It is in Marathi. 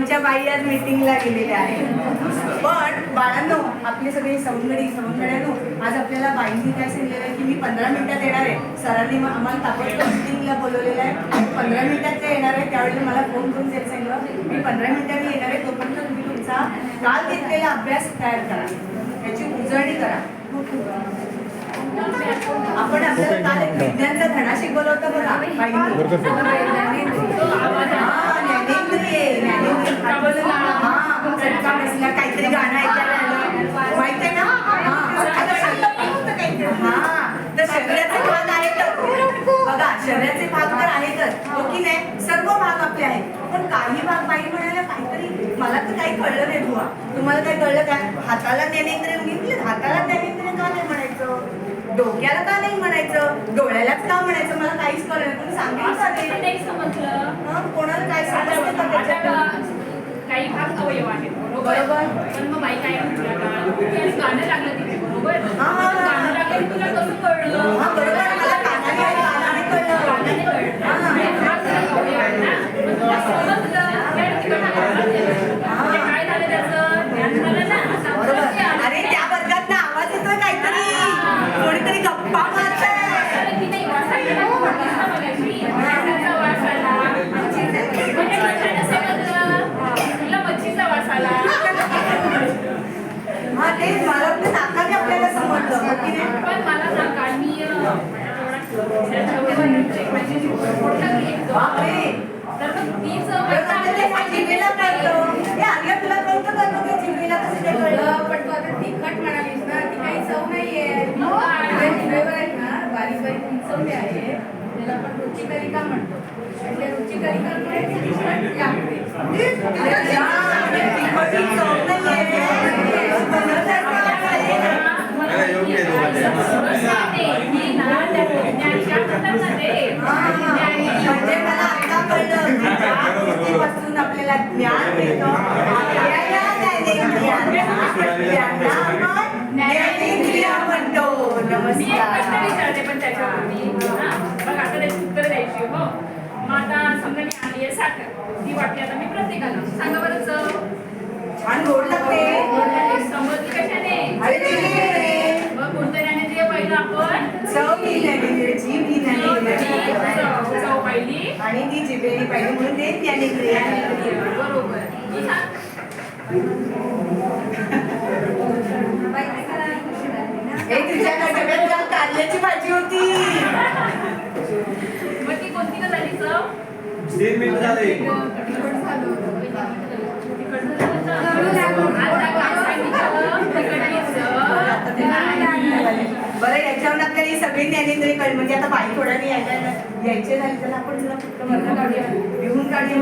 आमच्या बाई आज मीटिंगला गेलेल्या आहेत. पण बाळांनो, आपले सगळे सवंगड्यांनो, आज आपल्याला बाईंनी काय सांगितलेलं आहे की मी 15 मिनिटात येणार आहे. सरांनी आम्हाला ताबडतोब मीटिंगला बोलवलेलं आहे. 15 मिनिटात ते येणार आहे. त्यावेळेला मला फोन करून द्यायला सांगितलं मी 15 मिनिटांनी येणार आहे. तोपर्यंत तुम्ही तुमचा काल घेतलेला अभ्यास तयार करा, त्याची उजळणी करा. आपण आपल्याला काल एक विज्ञानचा धडा शिकवला होता बघा काहीतरी गाणं ऐकायला आलं माहित आहे ना. तर शरीराचे भाग आहेतच बघा, शरीराचे भाग तर आहेतच हो की नाही. सर्व भाग आपले आहेत, पण काही भाग बाई म्हणायला काहीतरी मला तर काही कळलं नाही. बुवा तुम्हाला काही कळलं काय? हाताला ज्ञानेंद्रिय घेतले, हाताला ज्ञानेंद्रिय का नाही म्हणायचं, डोक्याला का नाही म्हणायचं, डोळ्यालाच का म्हणायचं, मला काहीच कळलं नाही. कोणी सांगितलं नाही समजलं. कोणाला काय समजतं का त्याच्यात? काही भाग अवयव आहेत बरोबर. पण मग बाई काय म्हटलं गाणं लागलं तिथे बरोबर. गाणं लागलं तुला कसं कळलं? बरोबर, मला कानाने कळलं. काय झालं त्याचं ज्ञान झालं ना. अरे त्या वर्गात ना आवाज येतोय काहीतरी, कोणीतरी गप्पा मारतंय. तेच मला वाटतं नाकाने आपल्याला समजलं की नाही. पण मला सांगा मी तर तीच जिभेला कळलं. हे आर्या तुला कळतं का तू जिभेला कसं काय कळलं? पण तू आता तिखट म्हणालीस ना, ती काही चव नाहीये. जिभेवर आहेत ना बारीक बारीक उंचवले आहे, त्याला आपण रुचिकरिका म्हणतो. आणि त्या रुचिकरिकामुळे ती तिखट लागते. आपल्याला ज्ञान मिळतं. विचारते पण त्याच्यावरती मग आता त्याची उत्तर द्यायची. हो मग आता समजा मी आली आहे साखर, ती वाटते आता मी प्रत्येकाला सांगा बरं चव. छान गोड लागते. समजली कशाने? मग कोणत्या ज्ञानेंद्रिय पाहिलं आपण? चव ही ज्ञानेंद्रिय, जीभ ही ज्ञानेंद्रिय, चव पाहिली आणि ती जिभेने पाहिली म्हणून ते ज्ञानेंद्रिय. बरोबर. हे तुझ्या डब्यात कारल्याची भाजी होती. मग ती कोणती का झाली चव? 3 मिनिट झाले. बरं, याच्यावर आपल्याला सगळी ज्ञानेंद्रिय कळली. म्हणजे आता बाई थोड्याने यायचे झाली तर आपण तिला फक्त मधलं काढूया, लिहून काढूया.